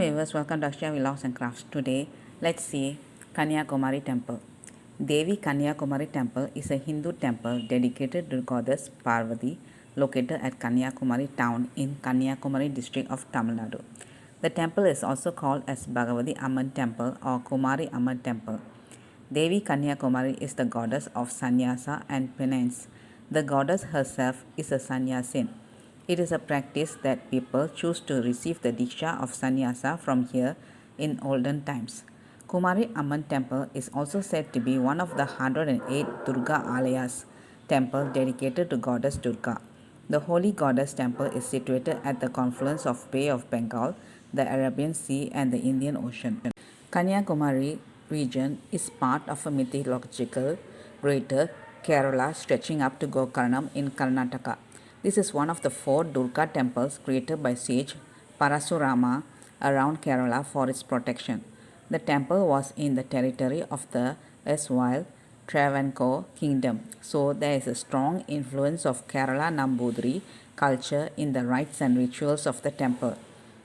viewers, welcome to Akshaya Vlogs and Crafts. Today, let's see Kanyakumari Temple. Devi Kanyakumari Temple is a Hindu temple dedicated to Goddess Parvati, located at Kanyakumari town in Kanyakumari district of Tamil Nadu. The temple is also called as Bhagavati Amman Temple or Kumari Amman Temple. Devi Kanyakumari is the goddess of sannyasa and penance. The goddess herself is a sannyasin. It is a practice that people choose to receive the diksha of sannyasa from here in olden times. Kumari Amman Temple is also said to be one of the 108 Durga Alayas temple dedicated to goddess Durga. The holy goddess temple is situated at the confluence of Bay of Bengal, the Arabian Sea and the Indian Ocean. Kanyakumari region is part of a mythological greater Kerala stretching up to Gokarnam in Karnataka. This is one of the 4 Durga temples created by sage Parasurama around Kerala for its protection. The temple was in the territory of the erstwhile Travancore kingdom, so there is a strong influence of Kerala Nambudiri culture in the rites and rituals of the temple.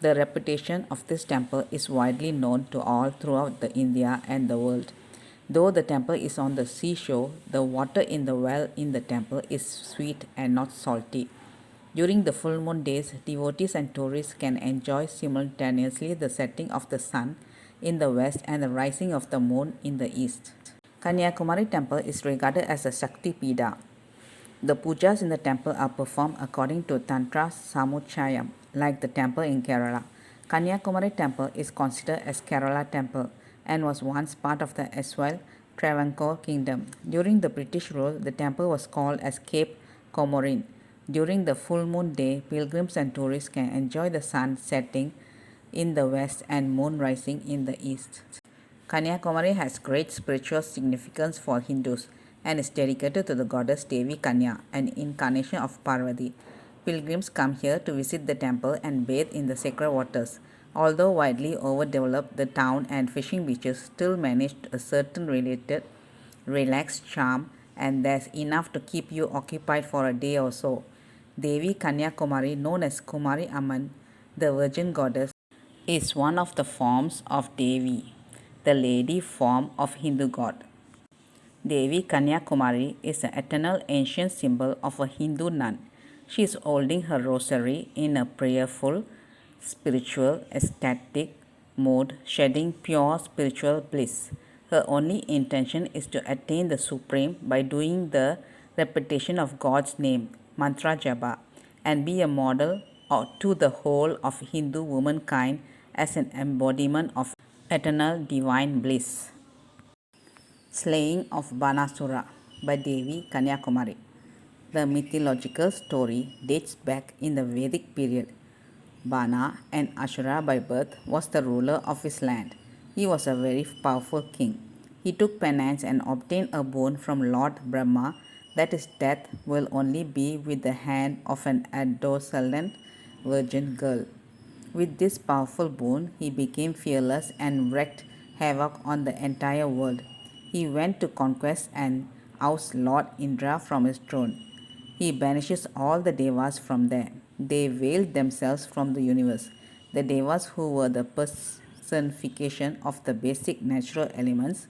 The reputation of this temple is widely known to all throughout the India and the world. Though the temple is on the seashore, the water in the well in the temple is sweet and not salty. During the full moon days, devotees and tourists can enjoy simultaneously the setting of the sun in the west and the rising of the moon in the east. Kanyakumari temple is regarded as a Shakti Pida. The pujas in the temple are performed according to Tantra Samuchayam, like the temple in Kerala. Kanyakumari temple is considered as Kerala temple and was once part of the erstwhile Travancore kingdom. During the British rule, the temple was called as Cape Comorin. During the full moon day, pilgrims and tourists can enjoy the sun setting in the west and moon rising in the east. Kanyakumari has great spiritual significance for Hindus and is dedicated to the goddess Devi Kanya, an incarnation of Parvati. Pilgrims come here to visit the temple and bathe in the sacred waters. Although widely overdeveloped, the town and fishing beaches still manage a certain relaxed charm, and there's enough to keep you occupied for a day or so. Devi Kanyakumari, known as Kumari Amman, the Virgin Goddess, is one of the forms of Devi, the lady form of Hindu god. Devi Kanyakumari is an eternal ancient symbol of a Hindu nun. She is holding her rosary in a prayerful, spiritual, ecstatic mood, shedding pure spiritual bliss. Her only intention is to attain the supreme by doing the repetition of God's name, mantra japa, and be a model to the whole of Hindu womankind as an embodiment of eternal divine bliss. Slaying of Banasura by Devi Kanyakumari. The mythological story dates back in the Vedic period. Bana, an Ashura by birth, was the ruler of his land. He was a very powerful king. He took penance and obtained a boon from Lord Brahma, that his death will only be with the hand of an adolescent virgin girl. With this powerful boon, he became fearless and wreaked havoc on the entire world. He went to conquest and oust Lord Indra from his throne. He banishes all the devas from there. They veiled themselves from the universe. The devas, who were the personification of the basic natural elements,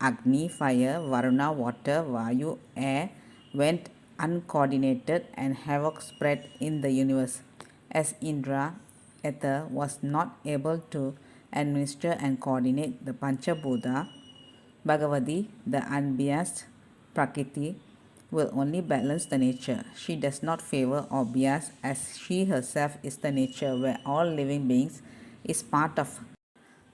Agni, fire, Varuna, water, Vayu, air, went uncoordinated and havoc spread in the universe. As Indra, ether, was not able to administer and coordinate the Panchabhuta, Bhagavati, the unbiased Prakriti, will only balance the nature. She does not favor or bias, as she herself is the nature where all living beings is part of.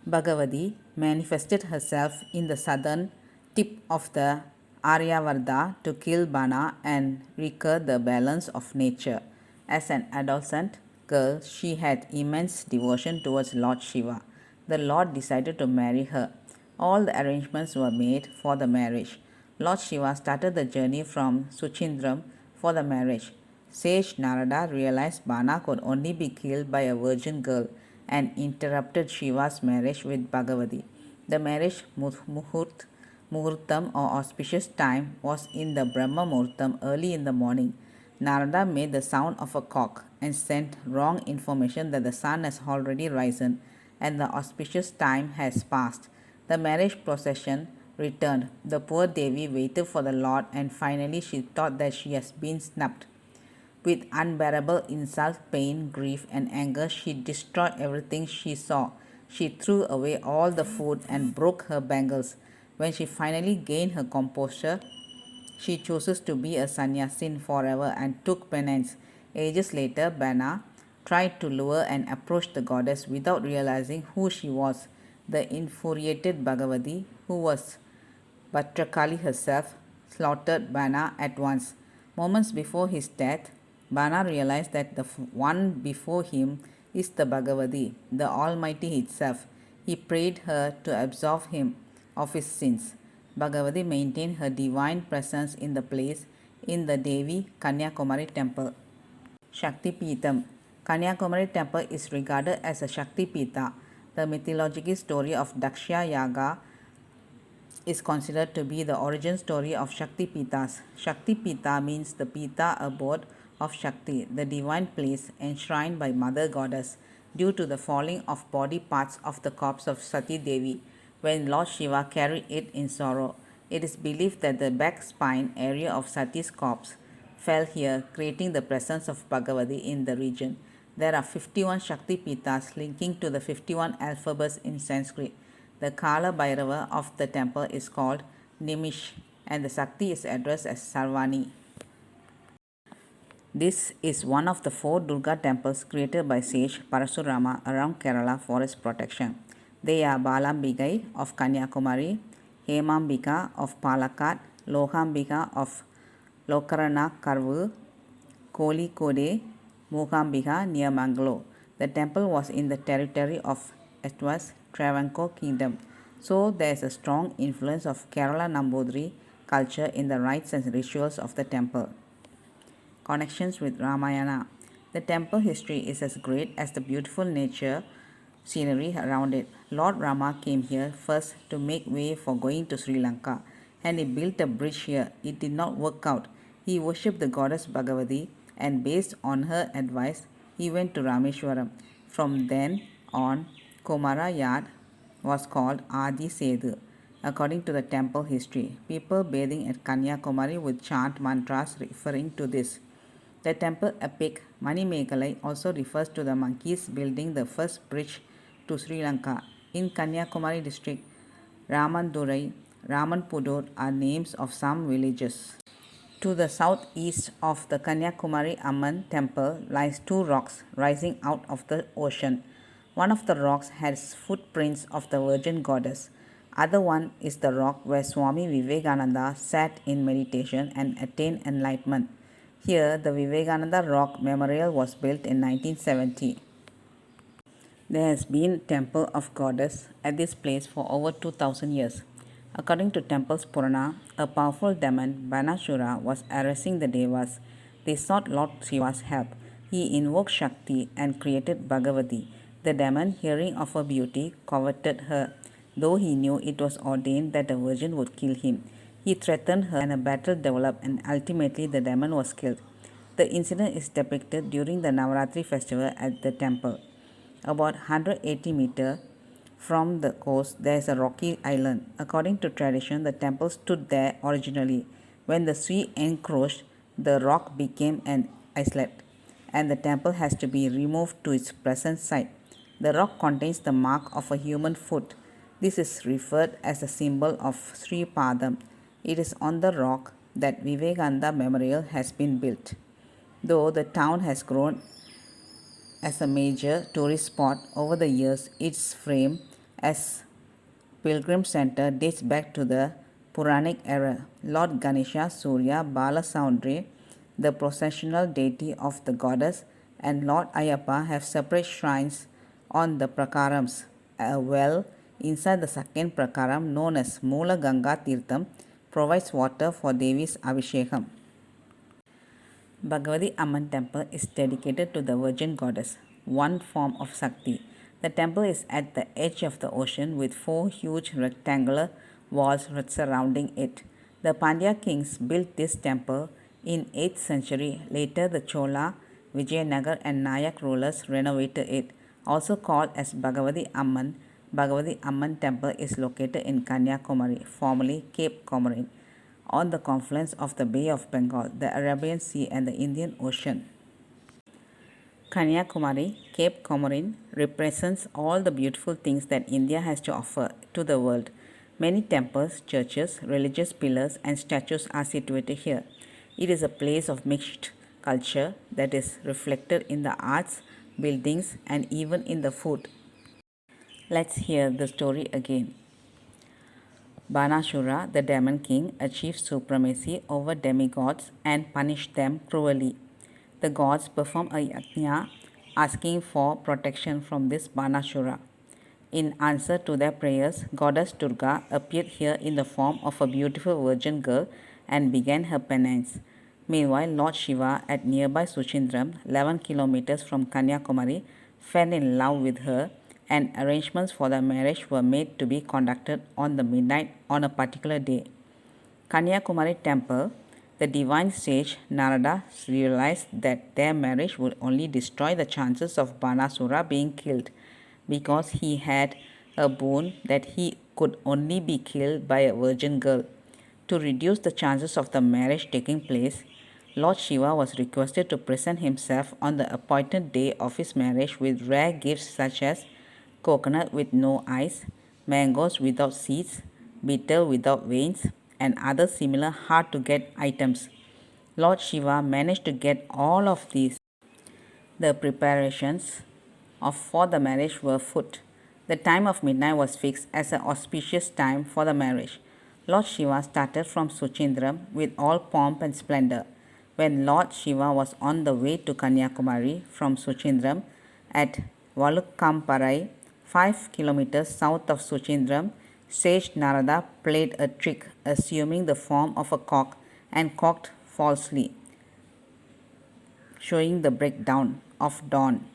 Bhagavati manifested herself in the southern tip of the Aryavardha to kill Bana and recur the balance of nature. As an adolescent girl, she had immense devotion towards Lord Shiva. The Lord decided to marry her. All the arrangements were made for the marriage. Lord Shiva started the journey from Suchindram for the marriage. Sage Narada realized Bana could only be killed by a virgin girl and interrupted Shiva's marriage with Bhagavati. The marriage muhurtam or auspicious time was in the Brahma Muhurtam early in the morning. Narada made the sound of a cock and sent wrong information that the sun has already risen and the auspicious time has passed. The marriage procession returned. The poor Devi waited for the Lord, and finally she thought that she has been snubbed. With unbearable insult, pain, grief, and anger, she destroyed everything she saw. She threw away all the food and broke her bangles. When she finally gained her composure, she chooses to be a sannyasin forever and took penance. Ages later, Bana tried to lure and approach the goddess without realizing who she was. The infuriated Bhagavati, who was Bhatrakali herself, slaughtered Bana at once. Moments before his death, Bana realized that the one before him is the Bhagavati, the Almighty itself. He prayed her to absolve him of his sins. Bhagavati maintained her divine presence in the place in the Devi Kanyakumari temple. Shakti Peetham. Kanyakumari temple is regarded as a Shakti Peetha. The mythological story of Daksha Yaga is considered to be the origin story of Shakti Peethas. Shakti Peetha means the Peetha abode of Shakti, the divine place enshrined by Mother Goddess due to the falling of body parts of the corpse of Sati Devi when Lord Shiva carried it in sorrow. It is believed that the back spine area of Sati's corpse fell here, creating the presence of Bhagavati in the region. There are 51 Shakti Peethas linking to the 51 alphabets in Sanskrit. The Kala Bhairava of the temple is called Nimish, and the Sakti is addressed as Sarvani. This is one of the 4 Durga temples created by sage Parasurama around Kerala for its protection. They are Balambigai of Kanyakumari, Hemambika of Palakkad, Lohambika of Lokarana Karvu, Kolikode, Mookambika near Mangalore. The temple was in the territory of Etwas Travancore Kingdom, so there is a strong influence of Kerala Nambudiri culture in the rites and rituals of the temple. Connections with Ramayana. The temple history is as great as the beautiful nature scenery around it. Lord Rama came here first to make way for going to Sri Lanka, and he built a bridge here. It did not work out. He worshipped the goddess Bhagavati, and based on her advice, he went to Rameshwaram. From then on, Komara Yard was called Adi Sedu. According to the temple history, people bathing at Kanyakumari would chant mantras referring to this. The temple epic Manimekalai also refers to the monkeys building the first bridge to Sri Lanka. In Kanyakumari district, Ramandurai, Ramanpudur are names of some villages. To the southeast of the Kanyakumari Amman temple lies 2 rocks rising out of the ocean. One of the rocks has footprints of the Virgin Goddess. Other one is the rock where Swami Vivekananda sat in meditation and attained enlightenment. Here, the Vivekananda Rock Memorial was built in 1970. There has been temple of goddess at this place for over 2000 years. According to Temple's Purana, a powerful demon, Banashura, was harassing the Devas. They sought Lord Shiva's help. He invoked Shakti and created Bhagavati. The demon, hearing of her beauty, coveted her, though he knew it was ordained that a virgin would kill him. He threatened her and a battle developed, and ultimately the demon was killed. The incident is depicted during the Navaratri festival at the temple. About 180 meters from the coast, there is a rocky island. According to tradition, the temple stood there originally. When the sea encroached, the rock became an islet, and the temple has to be removed to its present site. The rock contains the mark of a human foot. This is referred as a symbol of Sri Padam. It is on the rock that Vivekananda Memorial has been built. Though the town has grown as a major tourist spot over the years, its frame as pilgrim center dates back to the Puranic era. Lord Ganesha, Surya, Balasoundri, the processional deity of the goddess, and Lord Ayappa have separate shrines on the prakarams. A well inside the second prakaram, known as Moola Ganga Tirtham, provides water for Devi's Abhishekam. Bhagavati Amman temple is dedicated to the Virgin Goddess, one form of Sakti. The temple is at the edge of the ocean with 4 huge rectangular walls surrounding it. The Pandya kings built this temple in 8th century. Later, the Chola, Vijayanagar and Nayak rulers renovated it. Also called as Bhagavati Amman Temple is located in Kanyakumari, formerly Cape Comorin, on the confluence of the Bay of Bengal, the Arabian Sea and the Indian Ocean. Kanyakumari, Cape Comorin, represents all the beautiful things that India has to offer to the world. Many temples, churches, religious pillars, and statues are situated here. It is a place of mixed culture that is reflected in the arts, buildings, and even in the food. Let's hear the story again. Banashura, the demon king, achieved supremacy over demigods and punished them cruelly. The gods performed a yajna asking for protection from this Banashura. In answer to their prayers, Goddess Durga appeared here in the form of a beautiful virgin girl and began her penance. Meanwhile, Lord Shiva at nearby Suchindram, 11 kilometers from Kanyakumari, fell in love with her, and arrangements for the marriage were made to be conducted on the midnight on a particular day. Kanyakumari temple, the divine sage Narada realized that their marriage would only destroy the chances of Banasura being killed, because he had a boon that he could only be killed by a virgin girl. To reduce the chances of the marriage taking place, Lord Shiva was requested to present himself on the appointed day of his marriage with rare gifts such as coconut with no eyes, mangoes without seeds, betel without veins, and other similar hard to get items. Lord Shiva managed to get all of these. The preparations for the marriage were afoot. The time of midnight was fixed as an auspicious time for the marriage. Lord Shiva started from Suchindram with all pomp and splendor. When Lord Shiva was on the way to Kanyakumari from Suchindram at Valukkamparai, 5 kilometers south of Suchindram, sage Narada played a trick assuming the form of a cock and cocked falsely, showing the breakdown of dawn.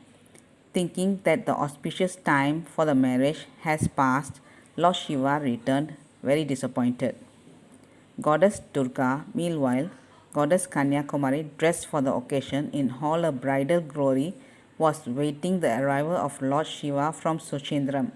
Thinking that the auspicious time for the marriage has passed, Lord Shiva returned very disappointed. Goddess Durga, meanwhile, Goddess Kanyakumari, dressed for the occasion in all her bridal glory, was waiting the arrival of Lord Shiva from Suchindram.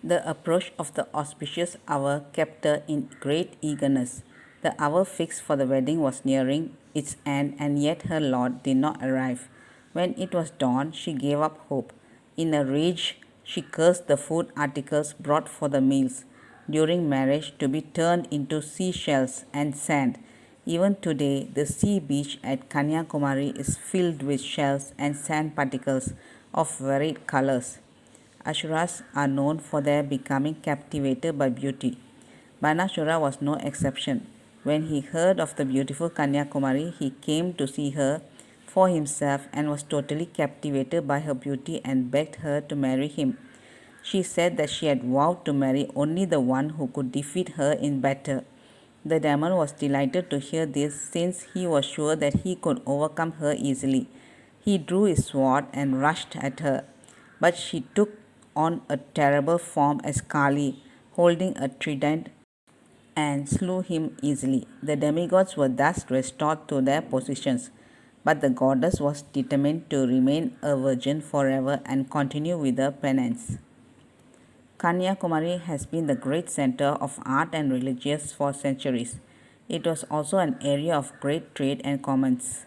The approach of the auspicious hour kept her in great eagerness. The hour fixed for the wedding was nearing its end, and yet her lord did not arrive. When it was dawn, she gave up hope. In a rage, she cursed the food articles brought for the meals during marriage to be turned into seashells and sand. Even today, the sea beach at Kanyakumari is filled with shells and sand particles of varied colors. Asuras are known for their becoming captivated by beauty. Banashura was no exception. When he heard of the beautiful Kanyakumari, he came to see her for himself and was totally captivated by her beauty and begged her to marry him. She said that she had vowed to marry only the one who could defeat her in battle. The demon was delighted to hear this, since he was sure that he could overcome her easily. He drew his sword and rushed at her, but she took on a terrible form as Kali, holding a trident, and slew him easily. The demigods were thus restored to their positions, but the goddess was determined to remain a virgin forever and continue with her penance. Kanyakumari has been the great center of art and religious for centuries. It was also an area of great trade and commerce.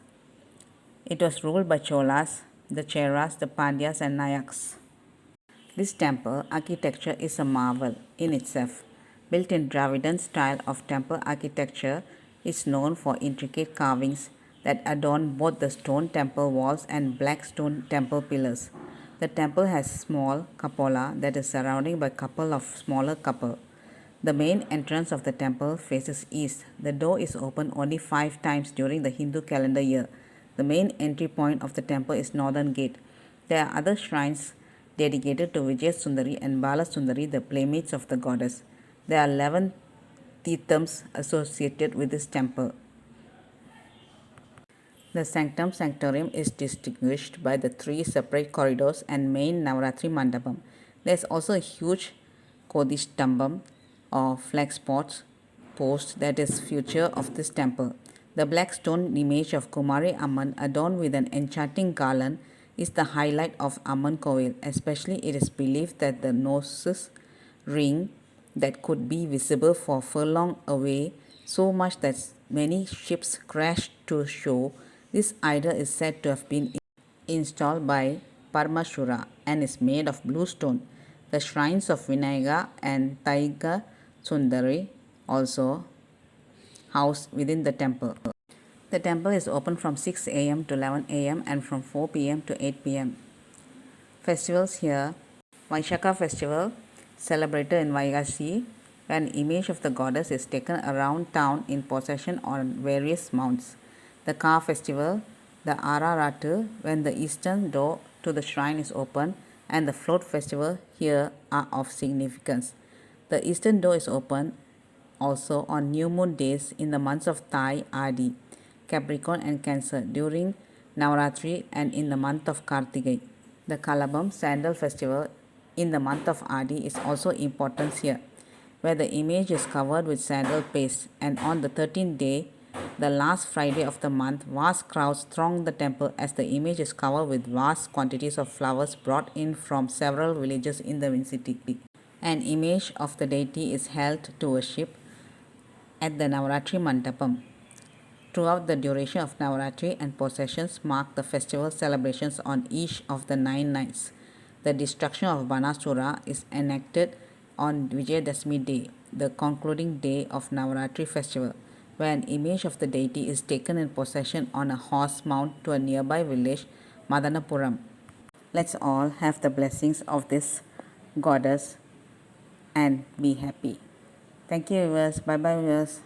It was ruled by Cholas, the Cheras, the Pandyas, and Nayaks. This temple architecture is a marvel in itself. Built in Dravidian style of temple architecture, is known for intricate carvings that adorn both the stone temple walls and black stone temple pillars. The temple has small cupola that is surrounded by a couple of smaller cupola. The main entrance of the temple faces east. The door is open only 5 times during the Hindu calendar year. The main entry point of the temple is northern gate. There are other shrines dedicated to Vijay Sundari and Bala Sundari, the playmates of the goddess. There are 11 Tirthams associated with this temple. The Sanctum Sanctorum is distinguished by the 3 separate corridors and main Navaratri Mandapam. There is also a huge Kodishtambam or flag post that is future of this temple. The black stone image of Kumari Amman adorned with an enchanting garland is the highlight of Amman Kovil. Especially, it is believed that the Gnosis ring that could be visible for furlong away, so much that many ships crashed to shore. This idol is said to have been installed by Parmashura and is made of blue stone. The shrines of Vinayaga and Taiga Sundari also housed within the temple. The temple is open from 6 am to 11 am and from 4 pm to 8 pm. Festivals here: Vaishaka festival, celebrated in Vaigasi, where an image of the goddess is taken around town in procession on various mounts. The car festival, the Araratu, when the eastern door to the shrine is open, and the float festival here are of significance. The eastern door is open also on new moon days in the months of Thai, Adi, Capricorn and Cancer during Navaratri and in the month of Kartigai. The Kalabam Sandal Festival in the month of Adi is also important here, where the image is covered with sandal paste, and on the 13th day, the last Friday of the month, vast crowds throng the temple as the image is covered with vast quantities of flowers brought in from several villages in the vicinity. An image of the deity is held to worship at the Navaratri Mandapam. Throughout the duration of Navaratri and processions mark the festival celebrations on each of the 9 nights. The destruction of Banasura is enacted on Vijayadashmi day, the concluding day of Navaratri festival, where an image of the deity is taken in procession on a horse mount to a nearby village, Madanapuram. Let's all have the blessings of this goddess and be happy. Thank you, viewers. Bye bye, viewers.